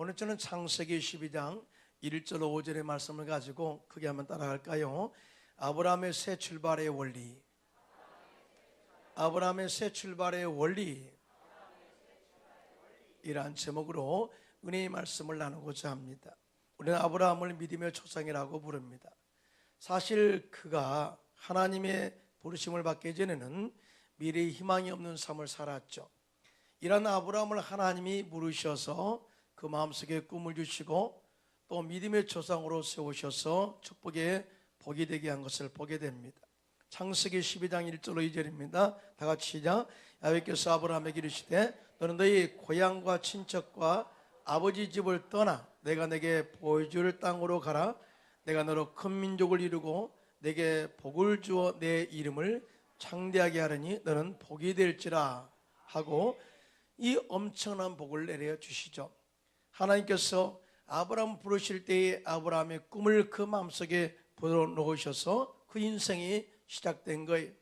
오늘 저는 창세기 12장 1절 5절의 말씀을 가지고 크게 한번 따라갈까요? 아브라함의 새 출발의 원리, 아브라함의 새 출발의 원리, 이러한 제목으로 은혜의 말씀을 나누고자 합니다. 우리는 아브라함을 믿음의 조상이라고 부릅니다. 사실 그가 하나님의 부르심을 받기 전에는 미래의 희망이 없는 삶을 살았죠. 이런 아브라함을 하나님이 부르셔서 그 마음속에 꿈을 주시고 또 믿음의 조상으로 세우셔서 축복의 복이 되게 한 것을 보게 됩니다. 창세기 12장 1절로 2절입니다. 다 같이 시작. 야훼께서 아브라함에게 이르시되 너는 너희 고향과 친척과 아버지 집을 떠나 내가 내게 보여줄 땅으로 가라. 내가 너로 큰 민족을 이루고 내게 복을 주어 내 이름을 창대하게 하려니 너는 복이 될지라 하고 이 엄청난 복을 내려 주시죠. 하나님께서 아브라함 부르실 때에 아브라함의 꿈을 그 마음속에 불어넣으셔서 그 인생이 시작된 거예요.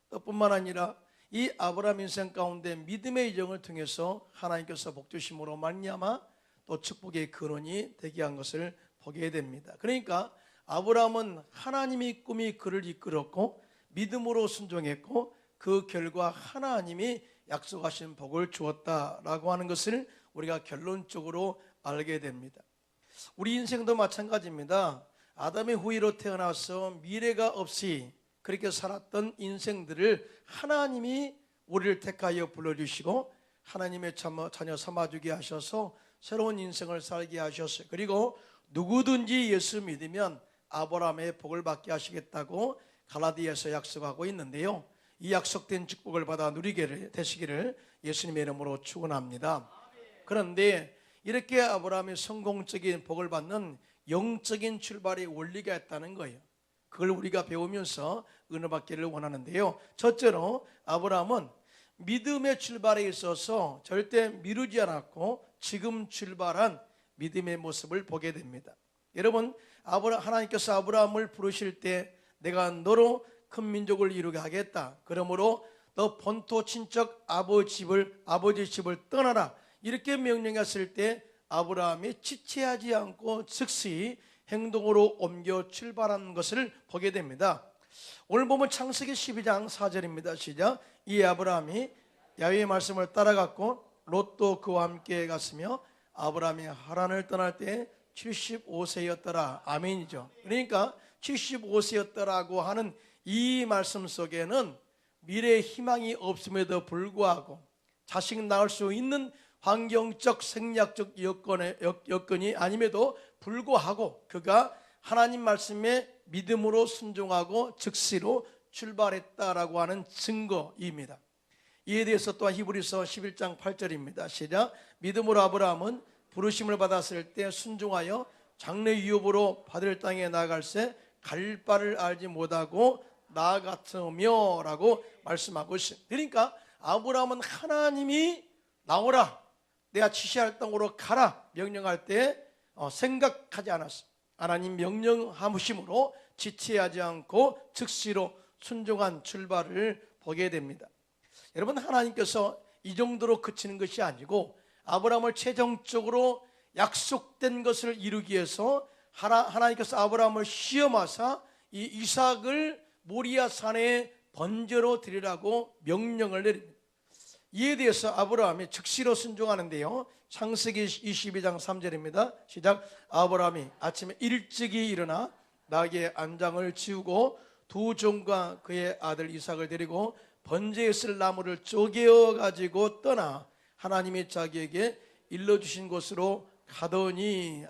또 뿐만 아니라 이 아브라함 인생 가운데 믿음의 이정을 통해서 하나님께서 복 주심으로 말미암아 또 축복의 근원이 되게 한 것을 보게 됩니다. 그러니까 아브라함은 하나님의 꿈이 그를 이끌었고 믿음으로 순종했고 그 결과 하나님이 약속하신 복을 주었다라고 하는 것을 우리가 결론적으로 알게 됩니다. 우리 인생도 마찬가지입니다. 아담의 후예로 태어나서 미래가 없이 그렇게 살았던 인생들을 하나님이 우리를 택하여 불러주시고 하나님의 자녀 삼아주게 하셔서 새로운 인생을 살게 하셨어요. 그리고 누구든지 예수 믿으면 아브라함의 복을 받게 하시겠다고 갈라디아서 약속하고 있는데요, 이 약속된 축복을 받아 누리게 되시기를 예수님의 이름으로 축원합니다. 그런데 이렇게 아브라함이 성공적인 복을 받는 영적인 출발의 원리가 있다는 거예요. 그걸 우리가 배우면서 은혜 받기를 원하는데요, 첫째로 아브라함은 믿음의 출발에 있어서 절대 미루지 않았고 지금 출발한 믿음의 모습을 보게 됩니다. 여러분, 하나님께서 아브라함을 부르실 때 내가 너로 큰 민족을 이루게 하겠다, 그러므로 너 본토 친척 아버지 집을 떠나라, 이렇게 명령했을 때 아브라함이 지체하지 않고 즉시 행동으로 옮겨 출발한 것을 보게 됩니다. 오늘 보면 창세기 12장 4절입니다. 시작. 이 아브라함이 야훼의 말씀을 따라갔고 롯도 그와 함께 갔으며 아브라함이 하란을 떠날 때 75세였더라. 아멘이죠. 그러니까 75세였더라고 하는 이 말씀 속에는 미래의 희망이 없음에도 불구하고 자식 낳을 수 있는 환경적 생략적 여건이 아님에도 불구하고 그가 하나님 말씀에 믿음으로 순종하고 즉시로 출발했다라고 하는 증거입니다. 이에 대해서 또한 히브리서 11장 8절입니다. 시작. 믿음으로 아브라함은 부르심을 받았을 때 순종하여 장래 유업으로 받을 땅에 나아갈새 갈 바를 알지 못하고 나아갔으며 라고 말씀하고 있습니다. 그러니까 아브라함은 하나님이 나오라, 내가 지시할 땅으로 가라 명령할 때 생각하지 않았습니다. 하나님 명령하심으로 지체하지 않고 즉시로 순종한 출발을 보게 됩니다. 여러분, 하나님께서 이 정도로 그치는 것이 아니고 아브라함을 최종적으로 약속된 것을 이루기 위해서 하나님께서 아브라함을 시험하사 이 이삭을 모리아 산에 번제로 드리라고 명령을 내립니다. 이에 대해서 아브라함이 즉시로 순종하는데요, 창세기 22장 3절입니다. 시작. 아브라함이 아침에 일찍이 일어나 나귀의 안장을 지우고 두 종과 그의 아들 이삭을 데리고 번제에 쓸 나무를 쪼개어 가지고 떠나 하나님이 자기에게 일러주신 곳으로 가더니,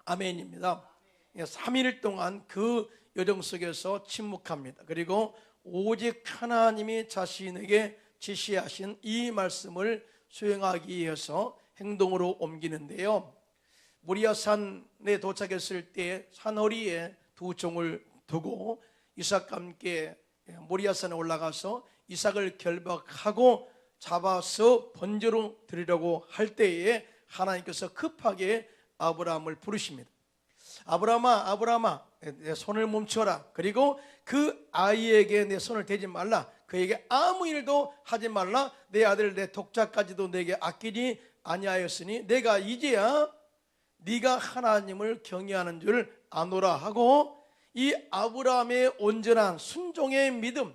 아멘입니다. 3일 동안 그 여정 속에서 침묵합니다. 그리고 오직 하나님이 자신에게 지시하신 이 말씀을 수행하기 위해서 행동으로 옮기는데요, 모리아 산에 도착했을 때 산허리에 두 종을 두고 이삭과 함께 모리아 산에 올라가서 이삭을 결박하고 잡아서 번제로 드리려고 할 때에 하나님께서 급하게 아브라함을 부르십니다. 아브라함아, 아브라함아, 내 손을 멈춰라. 그리고 그 아이에게 내 손을 대지 말라. 그에게 아무 일도 하지 말라. 내 아들 내 독자까지도 내게 아끼지 아니하였으니 내가 이제야 네가 하나님을 경외하는 줄 아노라 하고, 이 아브라함의 온전한 순종의 믿음,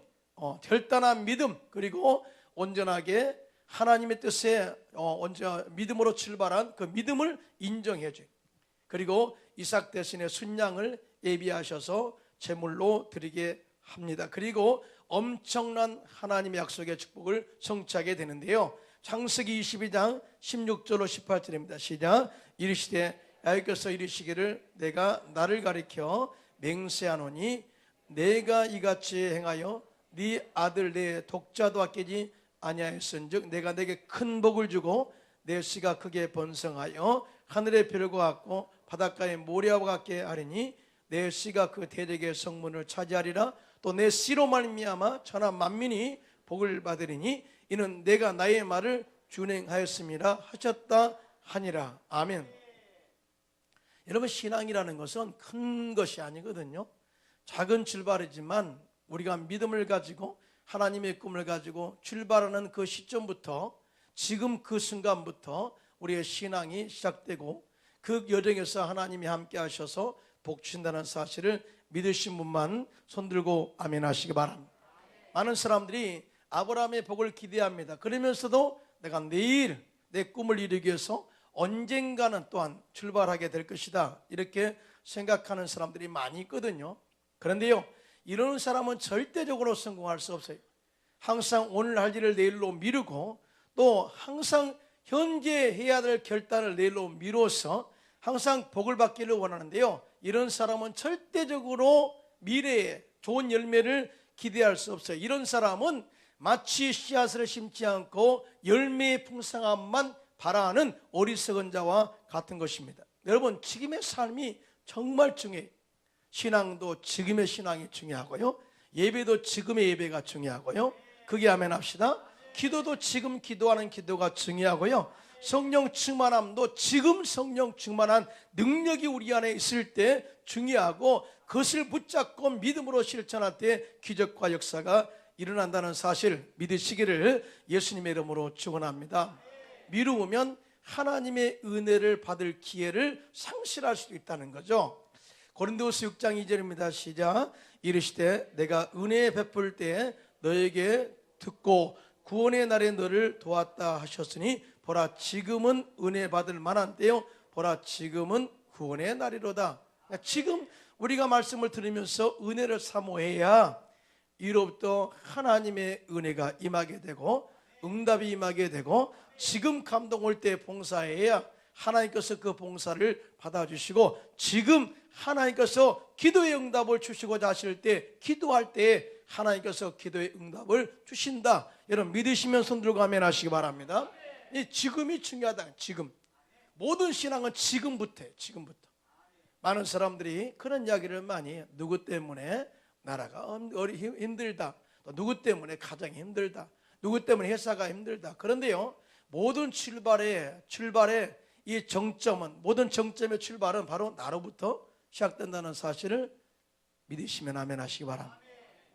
결단한 믿음, 그리고 온전하게 하나님의 뜻에 믿음으로 출발한 그 믿음을 인정해 줘요. 그리고 이삭 대신에 순양을 예비하셔서 제물로 드리게 합니다. 그리고 엄청난 하나님의 약속의 축복을 성취하게 되는데요. 창세기 22장 16절로 18절입니다. 시작. 이르시되 야곱께서 이르시기를 내가 나를 가리켜 맹세하노니 내가 이같이 행하여 네 아들 내 독자도 아끼지 아니하였은즉 내가 내게 큰 복을 주고 내 씨가 크게 번성하여 하늘의 별과 같고 바닷가의 모래와 같게 하리니 내 씨가 그 대적의 성문을 차지하리라. 또 내 씨로 말미암아 천하 만민이 복을 받으리니 이는 내가 나의 말을 준행하였음이라 하셨다 하니라. 아멘. 여러분, 신앙이라는 것은 큰 것이 아니거든요. 작은 출발이지만 우리가 믿음을 가지고 하나님의 꿈을 가지고 출발하는 그 시점부터, 지금 그 순간부터 우리의 신앙이 시작되고 그 여정에서 하나님이 함께 하셔서 복 주신다는 사실을 믿으신 분만 손들고 아멘 하시기 바랍니다. 많은 사람들이 아브라함의 복을 기대합니다. 그러면서도 내가 내일 내 꿈을 이루기 위해서 언젠가는 또한 출발하게 될 것이다, 이렇게 생각하는 사람들이 많이 있거든요. 그런데요, 이런 사람은 절대적으로 성공할 수 없어요. 항상 오늘 할 일을 내일로 미루고, 또 항상 현재 해야 될 결단을 내일로 미뤄서 항상 복을 받기를 원하는데요, 이런 사람은 절대적으로 미래에 좋은 열매를 기대할 수 없어요. 이런 사람은 마치 씨앗을 심지 않고 열매의 풍성함만 바라는 어리석은 자와 같은 것입니다. 여러분, 지금의 삶이 정말 중요해요. 신앙도 지금의 신앙이 중요하고요, 예배도 지금의 예배가 중요하고요, 그게 아멘 합시다. 기도도 지금 기도하는 기도가 중요하고요, 성령 충만함도 지금 성령 충만한 능력이 우리 안에 있을 때 중요하고, 그것을 붙잡고 믿음으로 실천할 때 기적과 역사가 일어난다는 사실 믿으시기를 예수님의 이름으로 축원합니다. 미루면 하나님의 은혜를 받을 기회를 상실할 수도 있다는 거죠. 고린도서 6장 2절입니다. 시작. 이르시되 내가 은혜 베풀 때 너에게 듣고 구원의 날에 너를 도왔다 하셨으니 보라 지금은 은혜 받을 만한 때요, 보라 지금은 구원의 날이로다. 지금 우리가 말씀을 들으면서 은혜를 사모해야 이로부터 하나님의 은혜가 임하게 되고 응답이 임하게 되고, 지금 감동 올 때 봉사해야 하나님께서 그 봉사를 받아주시고, 지금 하나님께서 기도의 응답을 주시고자 하실 때, 기도할 때 하나님께서 기도의 응답을 주신다. 여러분 믿으시면 손들고 아멘 하시기 바랍니다. 이 지금이 중요하다. 지금 모든 신앙은 지금부터예요. 지금부터. 많은 사람들이 그런 이야기를 많이 해요. 누구 때문에 나라가 힘들다, 또 누구 때문에 가정이 힘들다, 누구 때문에 회사가 힘들다. 그런데요, 모든 출발의 이 정점은, 모든 정점의 출발은 바로 나로부터 시작된다는 사실을 믿으시면 아멘 하시기 바랍니다.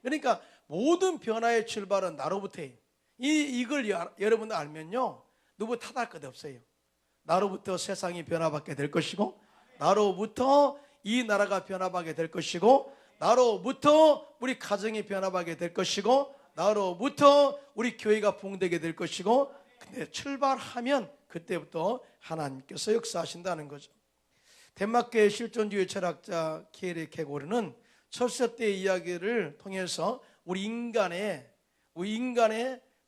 그러니까 모든 변화의 출발은 나로부터예요. 이걸 여러분들 알면요, 누구 탓할 것 없어요. 나로부터 세상이 변화받게 될 것이고, 나로부터 이 나라가 변화받게 될 것이고, 나로부터 우리 가정이 변화받게 될 것이고, 나로부터 우리 교회가 부흥되게 될 것이고, 근데 출발하면 그때부터 하나님께서 역사하신다는 거죠. 덴마크의 실존주의 철학자 키에르케고르는 철새 때의 이야기를 통해서 우리 인간의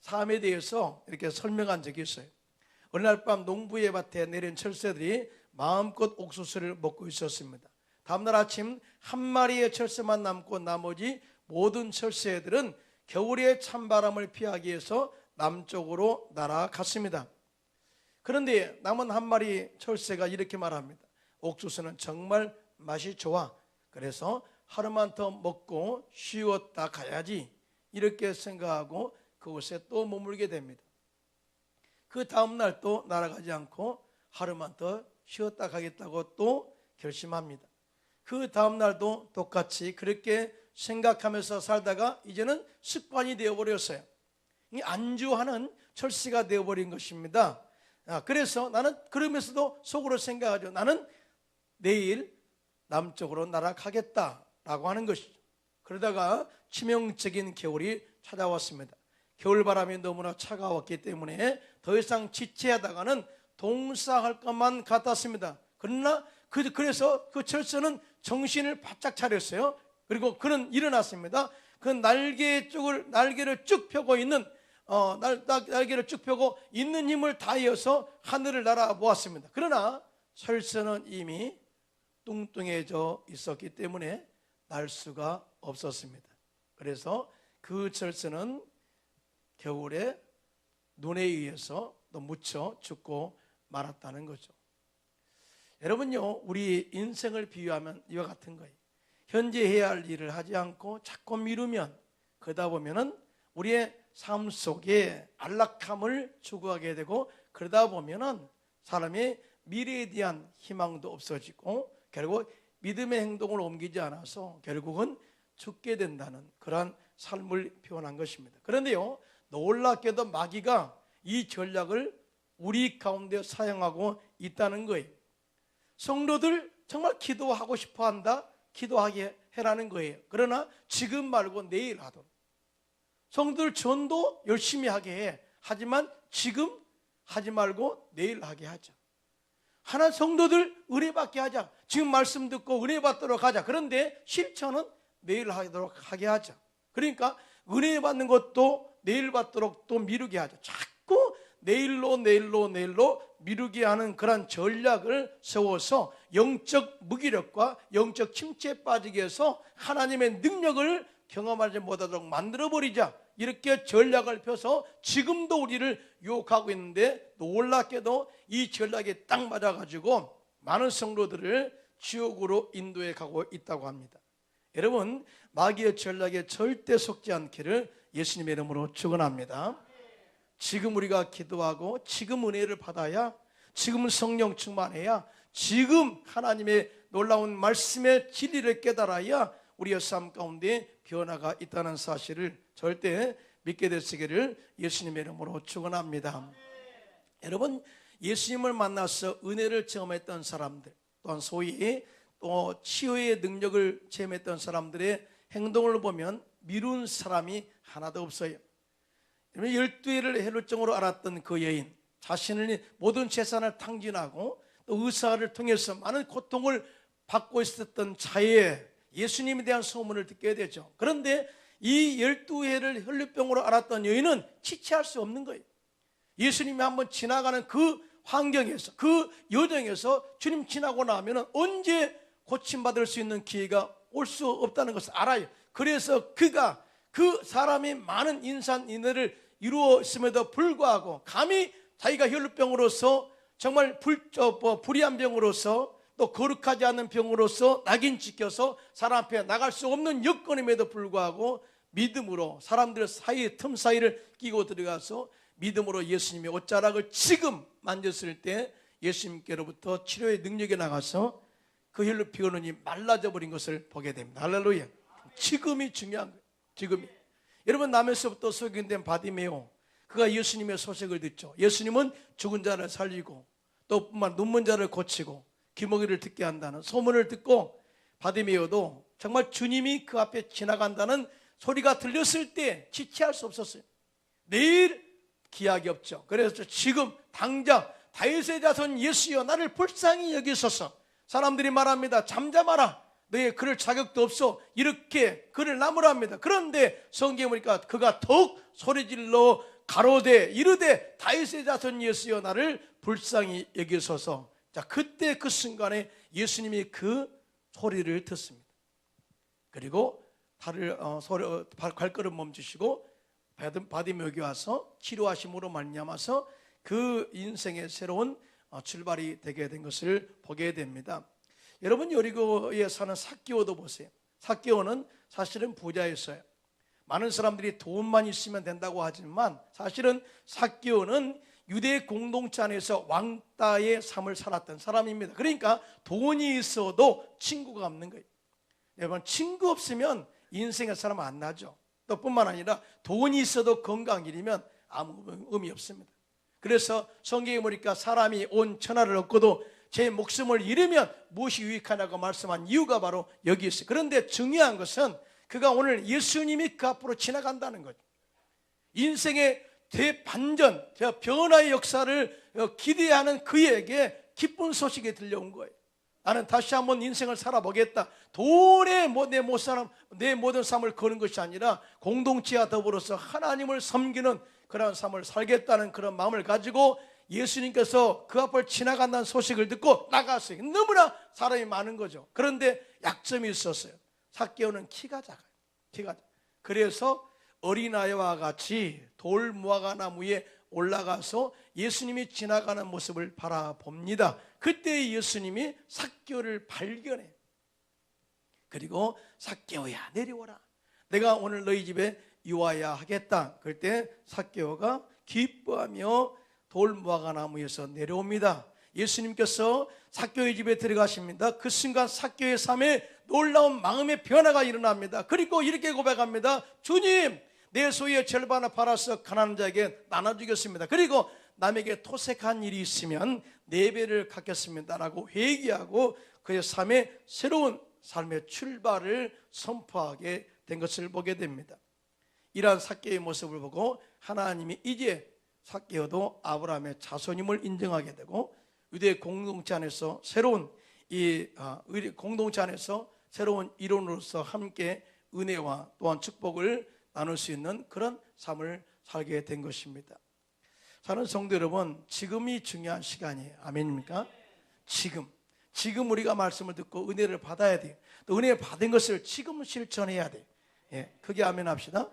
삶에 대해서 이렇게 설명한 적이 있어요. 어느 날 밤 농부의 밭에 내린 철새들이 마음껏 옥수수를 먹고 있었습니다. 다음날 아침 한 마리의 철새만 남고 나머지 모든 철새들은 겨울의 찬바람을 피하기 위해서 남쪽으로 날아갔습니다. 그런데 남은 한 마리 철새가 이렇게 말합니다. 옥수수는 정말 맛이 좋아. 그래서 하루만 더 먹고 쉬었다 가야지. 이렇게 생각하고 그곳에 또 머물게 됩니다. 그 다음날 또 날아가지 않고 하루만 더 쉬었다 가겠다고 또 결심합니다. 그 다음날도 똑같이 그렇게 생각하면서 살다가 이제는 습관이 되어버렸어요. 안주하는 철새가 되어버린 것입니다. 그래서 나는 그러면서도 속으로 생각하죠. 나는 내일 남쪽으로 날아가겠다라고 하는 것이죠. 그러다가 치명적인 겨울이 찾아왔습니다. 겨울바람이 너무나 차가웠기 때문에 더 이상 지체하다가는 동사할 것만 같았습니다. 그러나 그래서 그 철새는 정신을 바짝 차렸어요. 그리고 그는 일어났습니다. 그 날개를 쭉 펴고 있는 날개를 쭉 펴고 있는 힘을 다하여서 하늘을 날아보았습니다. 그러나 철새는 이미 뚱뚱해져 있었기 때문에 날 수가 없었습니다. 그래서 그 철새는 겨울에 눈에 의해서 또 묻혀 죽고 말았다는 거죠. 여러분요, 우리 인생을 비유하면 이와 같은 거예요. 현재 해야 할 일을 하지 않고 자꾸 미루면 그러다 보면은 우리의 삶 속에 안락함을 추구하게 되고, 그러다 보면은 사람의 미래에 대한 희망도 없어지고 결국 믿음의 행동을 옮기지 않아서 결국은 죽게 된다는 그러한 삶을 표현한 것입니다. 그런데요, 놀랍게도 마귀가 이 전략을 우리 가운데 사용하고 있다는 거예요. 성도들 정말 기도하고 싶어 한다, 기도하게 해라는 거예요. 그러나 지금 말고 내일 하도록. 성도들 전도 열심히 하게 해. 하지만 지금 하지 말고 내일 하게 하자. 하나 성도들 은혜받게 하자. 지금 말씀 듣고 은혜 받도록 하자. 그런데 실천은 내일 하도록 하게 하자. 그러니까 은혜 받는 것도 내일 받도록 또 미루게 하자. 자꾸 내일로 미루게 하는 그런 전략을 세워서 영적 무기력과 영적 침체에 빠지게 해서 하나님의 능력을 경험하지 못하도록 만들어버리자. 이렇게 전략을 펴서 지금도 우리를 유혹하고 있는데, 놀랍게도 이 전략에 딱 맞아가지고 많은 성도들을 지옥으로 인도해 가고 있다고 합니다. 여러분, 마귀의 전략에 절대 속지 않기를 예수님의 이름으로 축원합니다. 지금 우리가 기도하고 지금 은혜를 받아야, 지금 성령 충만해야, 지금 하나님의 놀라운 말씀의 진리를 깨달아야 우리의 삶 가운데 변화가 있다는 사실을 절대 믿게 되시기를 예수님의 이름으로 축원합니다. 여러분, 예수님을 만나서 은혜를 체험했던 사람들, 또한 소위 또 치유의 능력을 체험했던 사람들의 행동을 보면 미룬 사람이 하나도 없어요. 12해를 혈루증으로 앓았던 그 여인, 자신의 모든 재산을 탕진하고 또 의사를 통해서 많은 고통을 받고 있었던 자에 예수님에 대한 소문을 듣게 되죠. 그런데 이 12해를 혈루병으로 앓았던 여인은 지체할 수 없는 거예요. 예수님이 한번 지나가는 그 환경에서, 그 여정에서 주님 지나고 나면 언제 고침받을 수 있는 기회가 올 수 없다는 것을 알아요. 그래서 그가 그 사람이 많은 인산인해를 이루었음에도 불구하고 감히 자기가 혈루병으로서 정말 불의한 병으로서 또 거룩하지 않은 병으로서 낙인 찍혀서 사람 앞에 나갈 수 없는 여건임에도 불구하고 믿음으로 사람들 사이 틈 사이를 끼고 들어가서 믿음으로 예수님의 옷자락을 지금 만졌을 때 예수님께로부터 치료의 능력이 나가서 그 혈루 피고는이 말라져 버린 것을 보게 됩니다. 할렐루야. 지금이 중요한 거예요. 지금이. 여러분, 남에서부터 소경된 바디메오, 그가 예수님의 소식을 듣죠. 예수님은 죽은 자를 살리고 또 뿐만 눈먼 자를 고치고 귀머귀를 듣게 한다는 소문을 듣고 바디메오도 정말 주님이 그 앞에 지나간다는 소리가 들렸을 때 지체할 수 없었어요. 내일 기약이 없죠. 그래서 지금 당장 다윗의 자손 예수여 나를 불쌍히 여기소서. 사람들이 말합니다. 잠잠하라. 너의 그럴 자격도 없어. 이렇게 그를 나무랍니다. 그런데 성경에 보니까 그가 더욱 소리질러 가로되 이르되 다윗의 자손 예수여 나를 불쌍히 여기소서. 자, 그때 그 순간에 예수님이 그 소리를 듣습니다. 그리고 발걸음 멈추시고 바디메오에게 와서 치료하심으로 말미암아서 그 인생의 새로운 출발이 되게 된 것을 보게 됩니다. 여러분, 여리고에 사는 삭개오도 보세요. 삭개오는 사실은 부자였어요. 많은 사람들이 돈만 있으면 된다고 하지만 사실은 삭개오는 유대 공동체 안에서 왕따의 삶을 살았던 사람입니다. 그러니까 돈이 있어도 친구가 없는 거예요. 여러분, 친구 없으면 인생의 사람 안 나죠. 또 뿐만 아니라 돈이 있어도 건강 잃으면 아무 의미 없습니다. 그래서 성경에 보니까 사람이 온 천하를 얻고도 제 목숨을 잃으면 무엇이 유익하냐고 말씀한 이유가 바로 여기 있어요. 그런데 중요한 것은 그가 오늘 예수님이 그 앞으로 지나간다는 거죠. 인생의 대반전, 변화의 역사를 기대하는 그에게 기쁜 소식이 들려온 거예요. 나는 다시 한번 인생을 살아보겠다. 돈에 내 모든 삶을 거는 것이 아니라 공동체와 더불어서 하나님을 섬기는 그런 삶을 살겠다는 그런 마음을 가지고 예수님께서 그 앞을 지나간다는 소식을 듣고 나갔어요. 너무나 사람이 많은 거죠. 그런데 약점이 있었어요. 삭개오는 키가 작아요. 그래서 어린아이와 같이 돌 무화과 나무 위에 올라가서 예수님이 지나가는 모습을 바라봅니다. 그때 예수님이 삭개오를 발견해. 그리고 삭개오야 내려오라. 내가 오늘 너희 집에 유하야 하겠다. 그럴 때 삭개오가 기뻐하며 돌 무화과 나무에서 내려옵니다. 예수님께서 삭개오의 집에 들어가십니다. 그 순간 삭개오의 삶에 놀라운 마음의 변화가 일어납니다. 그리고 이렇게 고백합니다. 주님, 내 소유의 절반을 팔아서 가난한 자에게 나눠주겠습니다. 그리고 남에게 토색한 일이 있으면 4배를 갚겠습니다 라고 회개하고 그의 삶에 새로운 삶의 출발을 선포하게 된 것을 보게 됩니다. 이러한 삭개오의 모습을 보고 하나님이 이제 삭개오도 아브라함의 자손임을 인정하게 되고 유대 공동체 안에서 새로운 이론으로서 함께 은혜와 또한 축복을 나눌 수 있는 그런 삶을 살게 된 것입니다. 사랑하는 성도 여러분, 지금이 중요한 시간이에요. 아멘입니까? 지금 우리가 말씀을 듣고 은혜를 받아야 돼요. 또 은혜 받은 것을 지금 실천해야 돼요. 크게 아멘 합시다.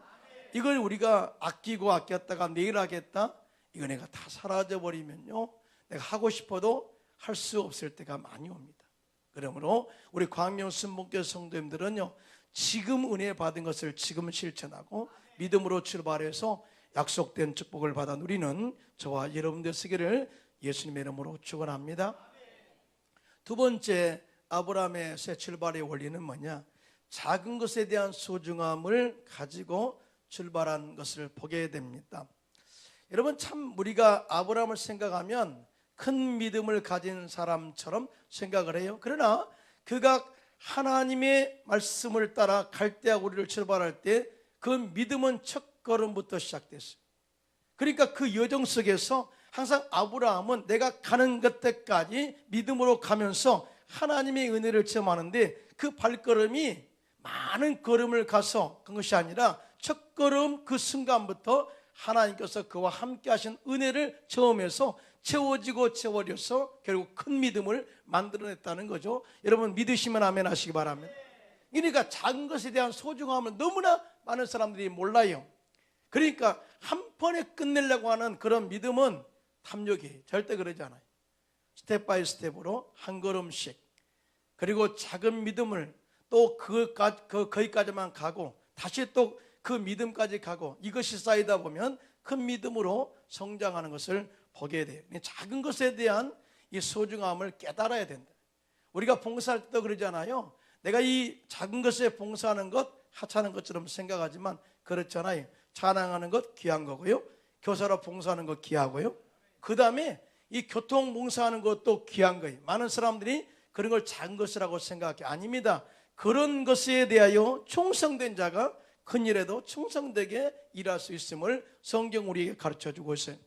이걸 우리가 아꼈다가 내일 하겠다, 이거 내가 다 사라져버리면요, 내가 하고 싶어도 할 수 없을 때가 많이 옵니다. 그러므로 우리 광명 순복교 성도님들은요, 지금 은혜 받은 것을 지금 실천하고 믿음으로 출발해서 약속된 축복을 받아 누리는 저와 여러분들 되시기를 예수님의 이름으로 축원합니다. 두 번째, 아브라함의 새 출발의 원리는 뭐냐? 작은 것에 대한 소중함을 가지고 출발한 것을 보게 됩니다. 여러분, 참 우리가 아브라함을 생각하면 큰 믿음을 가진 사람처럼 생각을 해요. 그러나 그가 하나님의 말씀을 따라 갈대아 우리를 출발할 때 그 믿음은 첫 걸음부터 시작됐어요. 그러니까 그 여정 속에서 항상 아브라함은 내가 가는 끝까지 믿음으로 가면서 하나님의 은혜를 체험하는데 그 발걸음이 많은 걸음을 가서 그것이 아니라 첫 걸음 그 순간부터 하나님께서 그와 함께 하신 은혜를 체험해서 채워져서 결국 큰 믿음을 만들어냈다는 거죠. 여러분 믿으시면 아멘 하시기 바랍니다. 그러니까 작은 것에 대한 소중함을 너무나 많은 사람들이 몰라요. 그러니까 한 번에 끝내려고 하는 그런 믿음은 탐욕이에요. 절대 그러지 않아요. 스텝 바이 스텝으로 한 걸음씩, 그리고 작은 믿음을 또 거기까지만 가고 다시 또 그 믿음까지 가고, 이것이 쌓이다 보면 큰 믿음으로 성장하는 것을 보게 돼요. 작은 것에 대한 이 소중함을 깨달아야 된다. 우리가 봉사할 때도 그러잖아요. 내가 이 작은 것에 봉사하는 것 하찮은 것처럼 생각하지만 그렇잖아요. 찬양하는 것 귀한 거고요, 교사로 봉사하는 것 귀하고요, 그 다음에 이 교통 봉사하는 것도 귀한 거예요. 많은 사람들이 그런 걸 작은 것이라고 생각해요. 아닙니다. 그런 것에 대하여 충성된 자가 큰 일에도 충성되게 일할 수 있음을 성경 우리에게 가르쳐주고 있어요.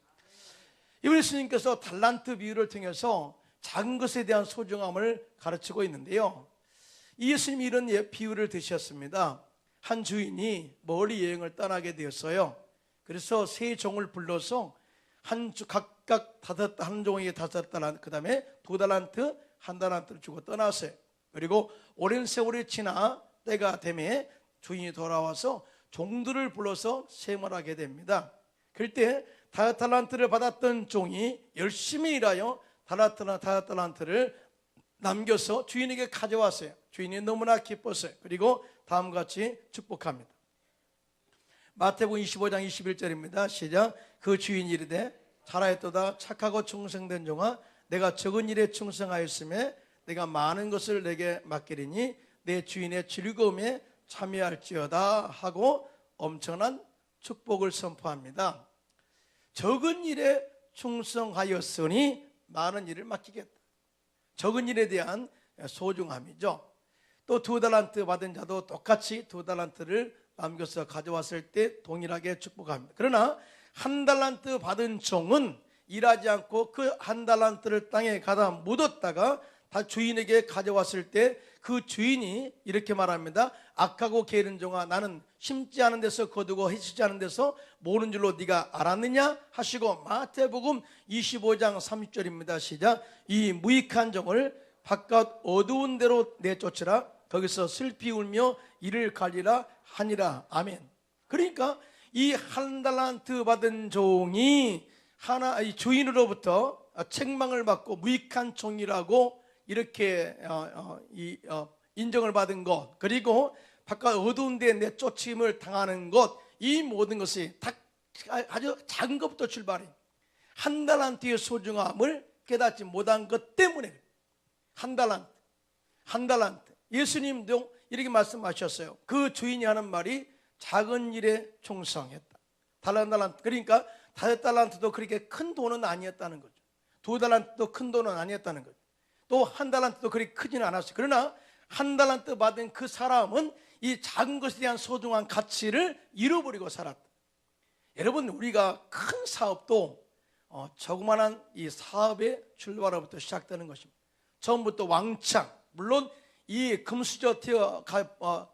예수님께서 달란트 비유를 통해서 작은 것에 대한 소중함을 가르치고 있는데요, 예수님이 이런 비유를 드셨습니다. 한 주인이 멀리 여행을 떠나게 되었어요. 그래서 세 종을 불러서 각각 한 종에게 5달란트, 그 다음에 2달란트, 1달란트를 주고 떠났어요. 그리고 오랜 세월이 지나 때가 되매 주인이 돌아와서 종들을 불러서 세문하게 됩니다. 그럴 때 5달란트를 받았던 종이 열심히 일하여 5달란트를 남겨서 주인에게 가져왔어요. 주인이 너무나 기뻤어요. 그리고 다음과 같이 축복합니다. 마태복음 25장 21절입니다. 시작. 그 주인이 이르되 잘하였도다 착하고 충성된 종아, 내가 적은 일에 충성하였음에 내가 많은 것을 내게 맡기리니 내 주인의 즐거움에 참여할지어다 하고 엄청난 축복을 선포합니다. 적은 일에 충성하였으니 많은 일을 맡기겠다. 적은 일에 대한 소중함이죠. 또 2달란트 받은 자도 똑같이 2달란트를 남겨서 가져왔을 때 동일하게 축복합니다. 그러나 1달란트 받은 종은 일하지 않고 그 1달란트를 땅에 가다 묻었다가 다 주인에게 가져왔을 때 그 주인이 이렇게 말합니다. 악하고 게으른 종아, 나는 심지 않은 데서 거두고 해치지 않은 데서 모는 줄로 네가 알았느냐 하시고, 마태복음 25장 30절입니다. 시작. 이 무익한 종을 바깥 어두운 데로 내쫓으라. 거기서 슬피 울며 이를 갈리라 하니라. 아멘. 그러니까 이 1달란트 받은 종이 이 주인으로부터 책망을 받고 무익한 종이라고 이렇게 인정을 받은 것, 그리고 바깥 어두운 데에 내쫓임을 당하는 것, 이 모든 것이 다 아주 작은 것부터 출발해. 1달란트의 소중함을 깨닫지 못한 것 때문에. 1달란트. 예수님도 이렇게 말씀하셨어요. 그 주인이 하는 말이 작은 일에 충성했다. 달란트. 그러니까 5달란트도 그렇게 큰 돈은 아니었다는 거죠. 2달란트도 큰 돈은 아니었다는 거죠. 또 1달란트도 그렇게 크지는 않았어요. 그러나 1달란트 받은 그 사람은 이 작은 것에 대한 소중한 가치를 잃어버리고 살았다. 여러분, 우리가 큰 사업도 조그만한 이 사업의 출발로부터 시작되는 것입니다. 처음부터 왕창, 물론 이 금수저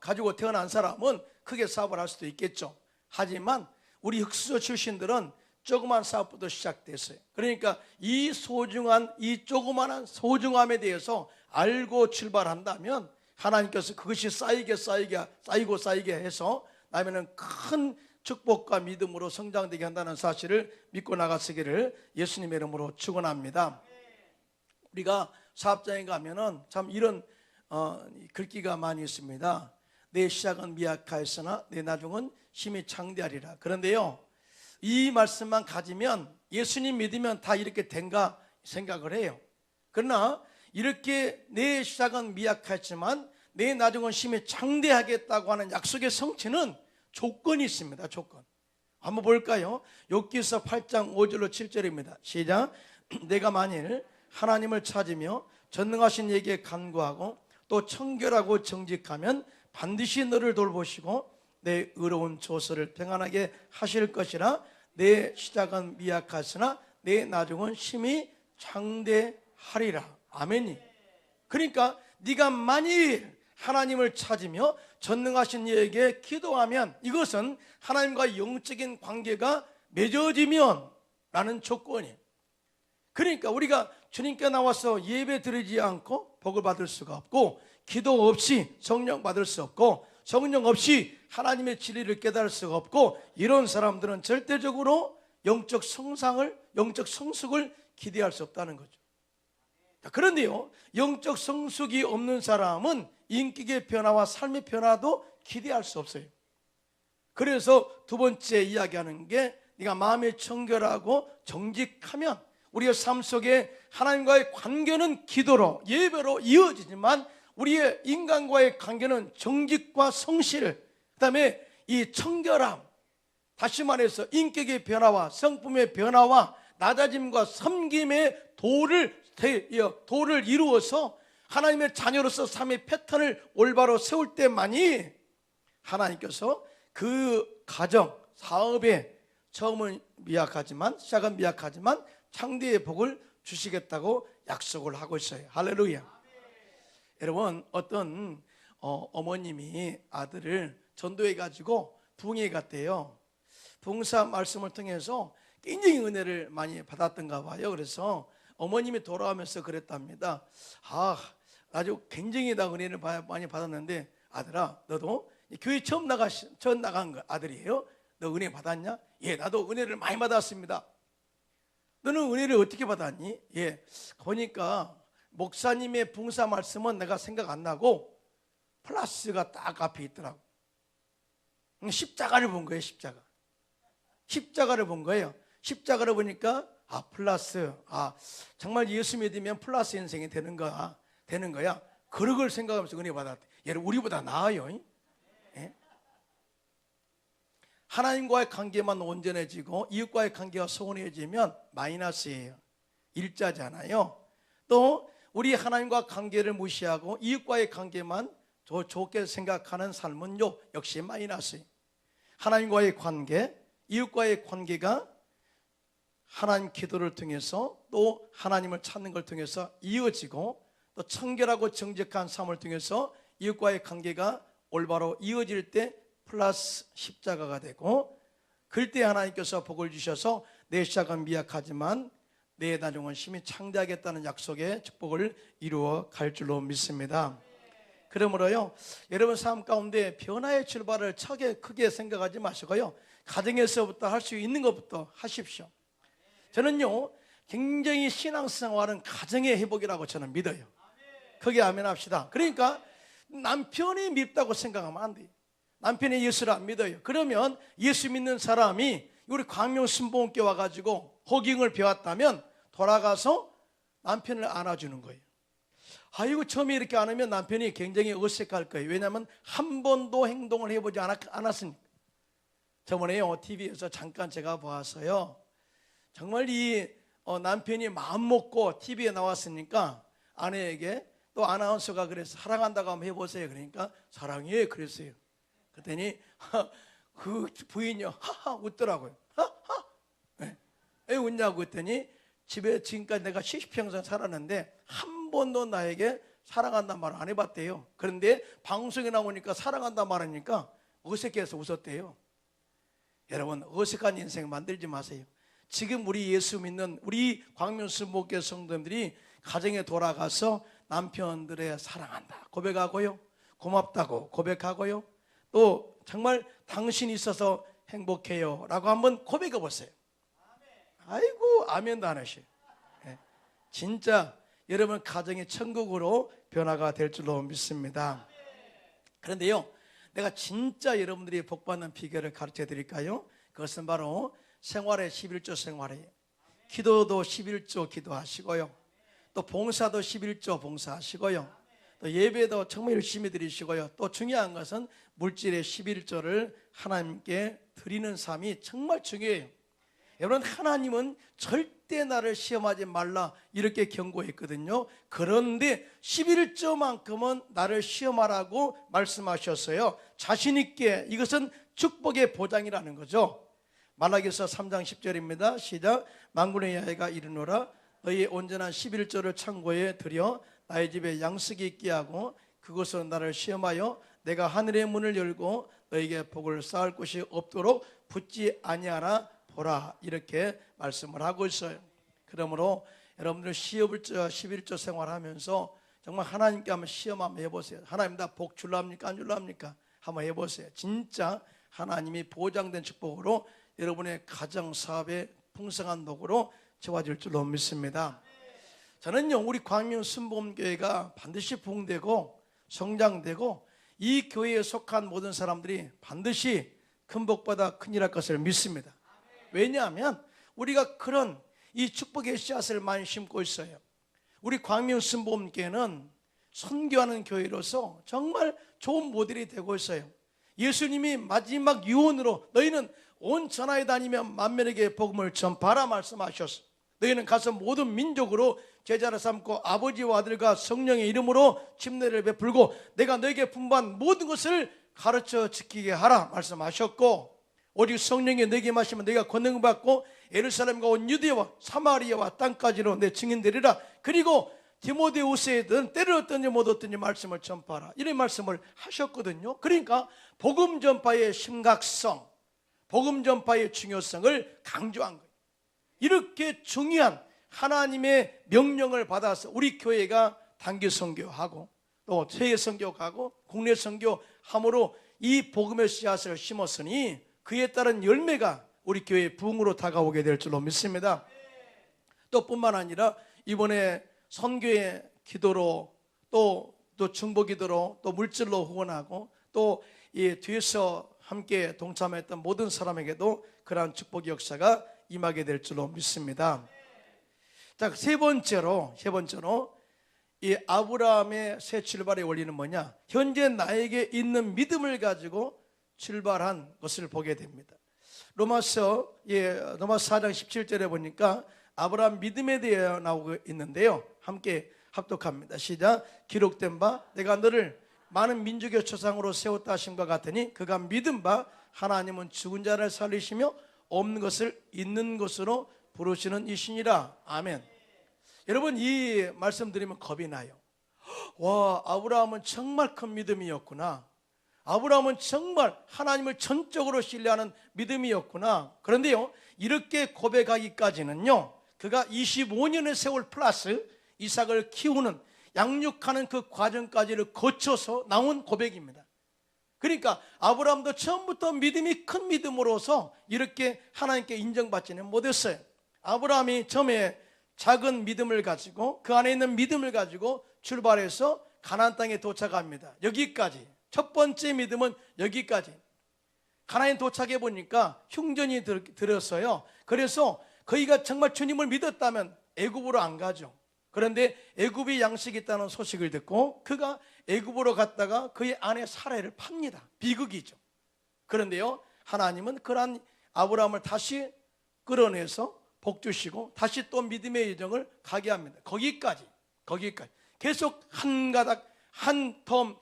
가지고 태어난 사람은 크게 사업을 할 수도 있겠죠. 하지만 우리 흙수저 출신들은 조그만 사업부터 시작됐어요. 그러니까 이 소중한, 이 조그만한 소중함에 대해서 알고 출발한다면 하나님께서 그것이 쌓이게 해서 나면은 큰 축복과 믿음으로 성장되게 한다는 사실을 믿고 나가시기를 예수님의 이름으로 축원합니다. 우리가 사업장에 가면은 참 이런 글귀가 많이 있습니다. 내 시작은 미약하였으나 내 나중은 심히 창대하리라. 그런데요, 이 말씀만 가지면 예수님 믿으면 다 이렇게 된가 생각을 해요. 그러나 이렇게 내 시작은 미약하지만 내 나중은 심히 창대하겠다고 하는 약속의 성취는 조건이 있습니다. 조건. 한번 볼까요? 욥기서 8장 5절로 7절입니다. 시작. 내가 만일 하나님을 찾으며 전능하신 이에게 간구하고 또 청결하고 정직하면 반드시 너를 돌보시고 내 의로운 조서를 평안하게 하실 것이라. 내 시작은 미약하으나 내 나중은 심히 창대하리라. 아멘이. 그러니까 네가 만일 하나님을 찾으며 전능하신 이에게 기도하면, 이것은 하나님과 영적인 관계가 맺어지면 라는 조건이에요. 그러니까 우리가 주님께 나와서 예배 드리지 않고 복을 받을 수가 없고, 기도 없이 성령 받을 수 없고, 성령 없이 하나님의 진리를 깨달을 수가 없고, 이런 사람들은 절대적으로 영적 성숙을 기대할 수 없다는 거죠. 그런데요, 영적 성숙이 없는 사람은 인격의 변화와 삶의 변화도 기대할 수 없어요. 그래서 두 번째 이야기하는 게, 네가 마음이 청결하고 정직하면, 우리의 삶 속에 하나님과의 관계는 기도로, 예배로 이어지지만 우리의 인간과의 관계는 정직과 성실, 그 다음에 이 청결함, 다시 말해서 인격의 변화와 성품의 변화와 낮아짐과 섬김의 도를 이루어서 하나님의 자녀로서 삶의 패턴을 올바로 세울 때만이 하나님께서 그 가정, 사업에 처음은 미약하지만, 시작은 미약하지만 창대의 복을 주시겠다고 약속을 하고 있어요. 할렐루야. 여러분, 어떤 어머님이 아들을 전도해 가지고 부흥회 갔대요. 부흥사 말씀을 통해서 굉장히 은혜를 많이 받았던가 봐요. 그래서 어머님이 돌아오면서 그랬답니다. 아주 굉장히 다 은혜를 많이 받았는데, 아들아, 너도 교회 처음 나간 거 아들이에요? 너 은혜 받았냐? 예, 나도 은혜를 많이 받았습니다. 너는 은혜를 어떻게 받았니? 예, 보니까 목사님의 부흥사 말씀은 내가 생각 안 나고 플러스가 딱 앞에 있더라고. 십자가를 본 거예요. 십자가를 본 거예요. 십자가를 보니까 플러스, 정말 예수 믿으면 플러스 인생이 되는 거야. 그런 걸 생각하면서 은혜 받았대. 얘는 우리보다 나아요. 예? 하나님과의 관계만 온전해지고 이웃과의 관계가 소원해지면 마이너스예요. 일자잖아요. 또 우리 하나님과 관계를 무시하고 이웃과의 관계만 더 좋게 생각하는 삶은요 역시 마이너스예요. 하나님과의 관계, 이웃과의 관계가 하나님 기도를 통해서 또 하나님을 찾는 걸 통해서 이어지고 또 청결하고 정직한 삶을 통해서 이웃과의 관계가 올바로 이어질 때 플러스 십자가가 되고 그때 하나님께서 복을 주셔서 내 시작은 미약하지만 내 나중은 심히 창대하겠다는 약속의 축복을 이루어 갈 줄로 믿습니다. 그러므로요 여러분 삶 가운데 변화의 출발을 크게 생각하지 마시고요 가정에서부터 할 수 있는 것부터 하십시오. 저는요 굉장히 신앙생활은 가정의 회복이라고 저는 믿어요. 크게 아멘 합시다. 그러니까 남편이 밉다고 생각하면 안 돼요. 남편이 예수를 안 믿어요. 그러면 예수 믿는 사람이 우리 광명순복음교회 와가지고 호깅을 배웠다면 돌아가서 남편을 안아주는 거예요. 아이고 처음에 이렇게 안 하면 남편이 굉장히 어색할 거예요. 왜냐하면 한 번도 행동을 해보지 않았으니까. 저번에요 TV에서 잠깐 제가 보았어요. 정말 이 남편이 마음먹고 TV에 나왔으니까 아내에게 또 아나운서가 그래서 사랑한다고 한번 해보세요. 그러니까 사랑해 그랬어요. 그랬더니 그 부인이 하하 웃더라고요. 하하. 네. 왜 웃냐고 했더니 집에 지금까지 내가 70평생 살았는데 한 번도 나에게 사랑한다는 말을 안 해봤대요. 그런데 방송에 나오니까 사랑한다는 말 하니까 어색해서 웃었대요. 여러분 어색한 인생 만들지 마세요. 지금 우리 예수 믿는 우리 광명순복음교회 성도님들이 가정에 돌아가서 남편들의 사랑한다 고백하고요, 고맙다고 고백하고요, 또 정말 당신이 있어서 행복해요 라고 한번 고백해 보세요. 아이고 아멘도 안 하셔요. 진짜 여러분 가정이 천국으로 변화가 될 줄로 믿습니다. 그런데요 내가 진짜 여러분들이 복받는 비결을 가르쳐 드릴까요? 그것은 바로 생활의 11조 생활이에요. 기도도 11조 기도하시고요, 또 봉사도 11조 봉사하시고요, 또 예배도 정말 열심히 드리시고요, 또 중요한 것은 물질의 11조를 하나님께 드리는 삶이 정말 중요해요. 여러분 하나님은 절대 나를 시험하지 말라 이렇게 경고했거든요. 그런데 11조만큼은 나를 시험하라고 말씀하셨어요. 자신 있게. 이것은 축복의 보장이라는 거죠. 말라기서 3장 10절입니다. 시작. 만군의 야훼가 이르노라 너희의 온전한 11조를 창고에 들여 나의 집에 양식이 있게 하고 그것으로 나를 시험하여 내가 하늘의 문을 열고 너에게 복을 쌓을 곳이 없도록 붙지 아니하라 보라 이렇게 말씀을 하고 있어요. 그러므로 여러분들 11조 생활하면서 정말 하나님께 한번 시험 한번 해보세요. 하나님 나 복 줄랍니까 안 줄랍니까? 한번 해보세요. 진짜 하나님이 보장된 축복으로 여러분의 가정 사업에 풍성한 복으로 채워질 줄로 믿습니다. 저는요 우리 광명순복음교회가 반드시 부흥되고 성장되고 이 교회에 속한 모든 사람들이 반드시 큰 복받아 큰일 할 것을 믿습니다. 왜냐하면 우리가 그런 이 축복의 씨앗을 많이 심고 있어요. 우리 광명순복음교회는 선교하는 교회로서 정말 좋은 모델이 되고 있어요. 예수님이 마지막 유언으로 너희는 온 천하에 다니며 만민에게 복음을 전파하라 말씀하셨어. 너희는 가서 모든 민족으로 제자를 삼고 아버지와 아들과 성령의 이름으로 침례를 베풀고 내가 너에게 분부한 모든 것을 가르쳐 지키게 하라 말씀하셨고, 오직 성령이 너에게 마시면 너희가 권능을 받고 예루살렘과 온 유대와 사마리아와 땅까지로 내 증인되리라. 그리고 디모데후서에든 때를 얻든지 못 얻든지 말씀을 전파하라 이런 말씀을 하셨거든요. 그러니까 복음 전파의 심각성, 복음 전파의 중요성을 강조한 거예요. 이렇게 중요한 하나님의 명령을 받아서 우리 교회가 단기 선교하고 또 세계 선교 가고 국내 선교 함으로 이 복음의 씨앗을 심었으니 그에 따른 열매가 우리 교회의 부흥으로 다가오게 될 줄로 믿습니다. 또 뿐만 아니라 이번에 선교의 기도로 또 중보 기도로 또 물질로 후원하고 또 이 뒤에서 함께 동참했던 모든 사람에게도 그러한 축복의 역사가 임하게 될 줄로 믿습니다. 자, 세 번째로 이 아브라함의 새 출발의 원리는 뭐냐? 현재 나에게 있는 믿음을 가지고 출발한 것을 보게 됩니다. 로마서 4장 17절에 보니까 아브라함 믿음에 대해 나오고 있는데요. 함께 합독합니다. 시작. 기록된 바 내가 너를 많은 민족의 조상으로 세웠다 하심과 같으니 그가 믿은 바 하나님은 죽은 자를 살리시며 없는 것을 있는 것으로 부르시는 이시니라. 아멘. 여러분, 이 말씀 드리면 겁이 나요. 와, 아브라함은 정말 큰 믿음이었구나. 아브라함은 정말 하나님을 전적으로 신뢰하는 믿음이었구나. 그런데요, 이렇게 고백하기까지는요, 그가 25년의 세월 플러스 이삭을 키우는, 양육하는 그 과정까지를 거쳐서 나온 고백입니다. 그러니까 아브라함도 처음부터 믿음이 큰 믿음으로서 이렇게 하나님께 인정받지는 못했어요. 아브라함이 처음에 작은 믿음을 가지고, 그 안에 있는 믿음을 가지고 출발해서 가나안 땅에 도착합니다. 여기까지. 첫 번째 믿음은 여기까지. 가나안에 도착해 보니까 흉전이 들었어요. 그래서 그이가 정말 주님을 믿었다면 애굽으로 안 가죠. 그런데 애굽이 양식이 있다는 소식을 듣고 그가 애굽으로 갔다가 그의 아내 사라를 팝니다. 비극이죠. 그런데요, 하나님은 그러한 아브라함을 다시 끌어내서 복 주시고 다시 또 믿음의 여정을 가게 합니다. 거기까지 계속 한 가닥, 한 텀,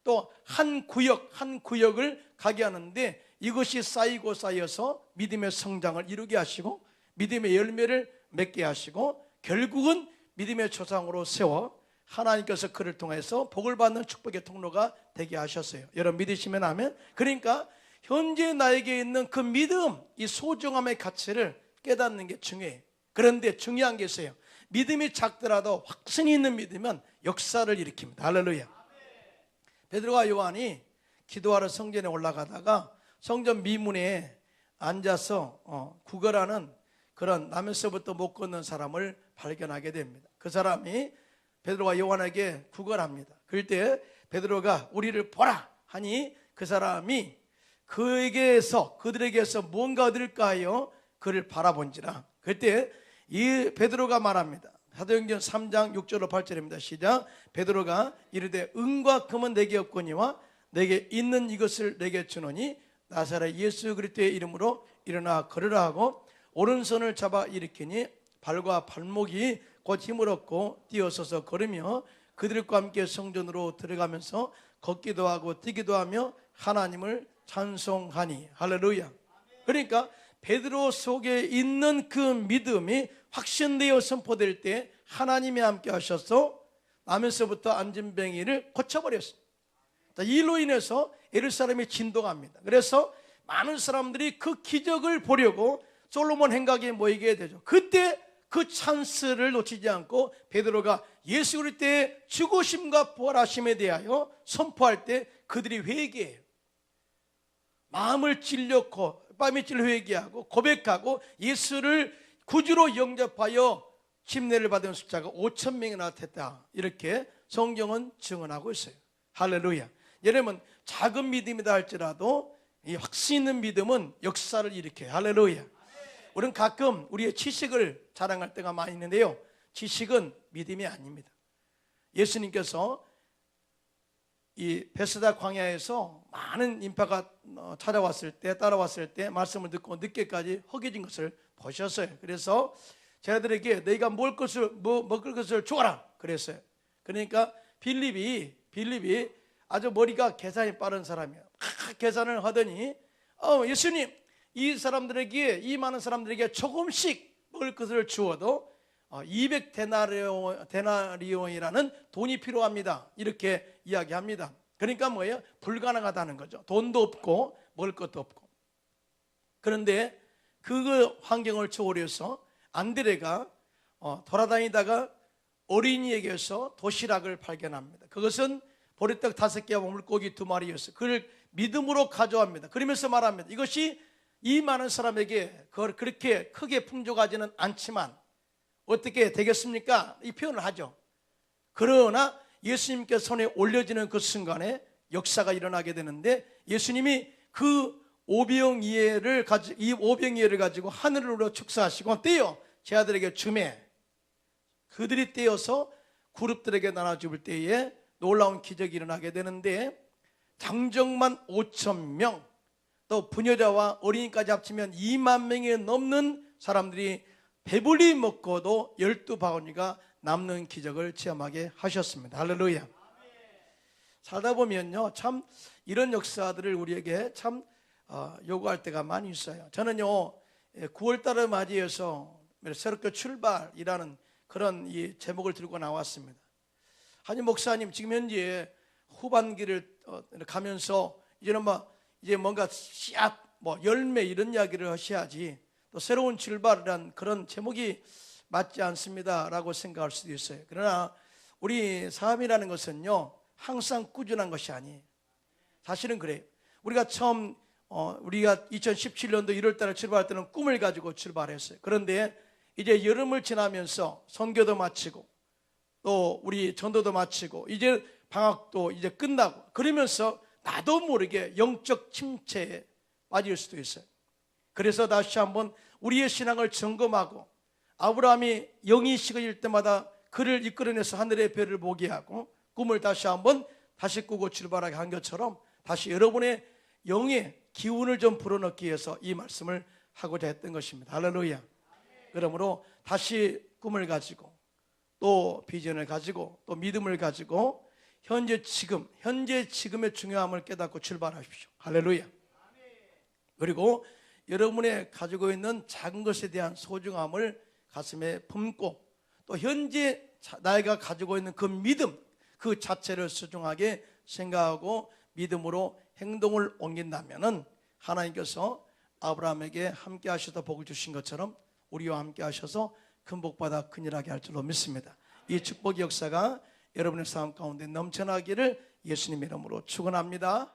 또 한 구역을 가게 하는데, 이것이 쌓이고 쌓여서 믿음의 성장을 이루게 하시고 믿음의 열매를 맺게 하시고 결국은 믿음의 조상으로 세워 하나님께서 그를 통해서 복을 받는 축복의 통로가 되게 하셨어요. 여러분 믿으시면 아멘. 그러니까 현재 나에게 있는 그 믿음, 이 소중함의 가치를 깨닫는 게 중요해요. 그런데 중요한 게 있어요. 믿음이 작더라도 확신이 있는 믿으면 역사를 일으킵니다. 할렐루야. 베드로와 요한이 기도하러 성전에 올라가다가 성전 미문에 앉아서 구걸하는 그런 나면서부터 못 걷는 사람을 발견하게 됩니다. 그 사람이 베드로와 요한에게 구걸합니다. 그럴 때 베드로가 우리를 보라 하니 그 사람이 그들에게서 뭔가 얻을까 하여 그를 바라본지라. 그때 이 베드로가 말합니다. 사도행전 3장 6절로 8절입니다. 시작. 베드로가 이르되 은과 금은 내게 없거니와 내게 있는 이것을 내게 주노니 나사렛 예수 그리스도의 이름으로 일어나 걸으라 하고 오른손을 잡아 일으키니 발과 발목이 곧 힘을 얻고 뛰어서서 걸으며 그들과 함께 성전으로 들어가면서 걷기도 하고 뛰기도 하며 하나님을 찬송하니. 할렐루야. 그러니까 베드로 속에 있는 그 믿음이 확신되어 선포될 때 하나님이 함께 하셔서 나면서부터 안진뱅이를 고쳐버렸습니다. 이 일로 인해서 예루살렘이 진동합니다. 그래서 많은 사람들이 그 기적을 보려고 솔로몬 행각에 모이게 되죠. 그때 그 찬스를 놓치지 않고 베드로가 예수 그리스도의 죽으심과 부활하심에 대하여 선포할 때 그들이 회개해요. 마음을 찔렸고 뺨에 찔려 회개하고 고백하고 예수를 구주로 영접하여 침례를 받은 숫자가 5,000명이나 됐다. 이렇게 성경은 증언하고 있어요. 할렐루야. 여러분 작은 믿음이다 할지라도 이 확신 있는 믿음은 역사를 일으켜요. 할렐루야. 우리는 가끔 우리의 지식을 자랑할 때가 많이 있는데요, 지식은 믿음이 아닙니다. 예수님께서 이 베스다 광야에서 많은 인파가 따라왔을 때 말씀을 듣고 늦게까지 허기진 것을 보셨어요. 그래서 제자들에게 너희가 먹을 것을 주어라 그랬어요. 그러니까 빌립이 아주 머리가 계산이 빠른 사람이에요. 계산을 하더니 예수님, 이 많은 사람들에게 조금씩 먹을 것을 주어도 200데나리온이라는 돈이 필요합니다. 이렇게 이야기합니다. 그러니까 뭐예요? 불가능하다는 거죠. 돈도 없고 먹을 것도 없고. 그런데 그 환경을 초월해서 안드레가 돌아다니다가 어린이에게서 도시락을 발견합니다. 그것은 보리떡 5개와 물고기 2마리였어요. 그를 믿음으로 가져옵니다. 그러면서 말합니다. 이것이 이 많은 사람에게 그걸 그렇게 크게 풍족하지는 않지만 어떻게 되겠습니까? 이 표현을 하죠. 그러나 예수님께 손에 올려지는 그 순간에 역사가 일어나게 되는데, 예수님이 그 오병이어를 가지고 하늘로 축사하시고 떼어 제 아들에게 주매, 그들이 떼어서 그룹들에게 나눠줄 때에 놀라운 기적이 일어나게 되는데, 장정만 5천 명, 또 부녀자와 어린이까지 합치면 2만 명이 넘는 사람들이 배불리 먹고도 12바구니가 남는 기적을 체험하게 하셨습니다. 할렐루야. 살다 보면요, 참 이런 역사들을 우리에게 참 요구할 때가 많이 있어요. 저는요, 9월달을 맞이해서 새롭게 출발이라는 그런 이 제목을 들고 나왔습니다. 한임 목사님 지금 현재 후반기를 가면서 이제는 이제 뭔가 씨앗, 열매 이런 이야기를 하셔야지 또 새로운 출발이란 그런 제목이 맞지 않습니다라고 생각할 수도 있어요. 그러나 우리 삶이라는 것은요, 항상 꾸준한 것이 아니에요. 사실은 그래요. 우리가 처음 우리가 2017년도 1월 달에 출발할 때는 꿈을 가지고 출발했어요. 그런데 이제 여름을 지나면서 선교도 마치고 또 우리 전도도 마치고 이제 방학도 이제 끝나고 그러면서 나도 모르게 영적 침체에 빠질 수도 있어요. 그래서 다시 한번 우리의 신앙을 점검하고 아브라함이 영이 식어질 때마다 그를 이끌어내서 하늘의 별을 보게 하고 꿈을 다시 한번 다시 꾸고 출발하게 한 것처럼 다시 여러분의 영의 기운을 좀 불어넣기 위해서 이 말씀을 하고자 했던 것입니다. 할렐루야. 그러므로 다시 꿈을 가지고 또 비전을 가지고 또 믿음을 가지고 현재 지금의 중요함을 깨닫고 출발하십시오. 할렐루야. 그리고 여러분의 가지고 있는 작은 것에 대한 소중함을 가슴에 품고 또 현재 나이가 가지고 있는 그 믿음 그 자체를 소중하게 생각하고 믿음으로 행동을 옮긴다면은 하나님께서 아브라함에게 함께 하셔서 복을 주신 것처럼 우리와 함께 하셔서 큰 복받아 큰일하게 할 줄로 믿습니다. 이 축복의 역사가 여러분의 삶 가운데 넘쳐나기를 예수님 이름으로 축원합니다.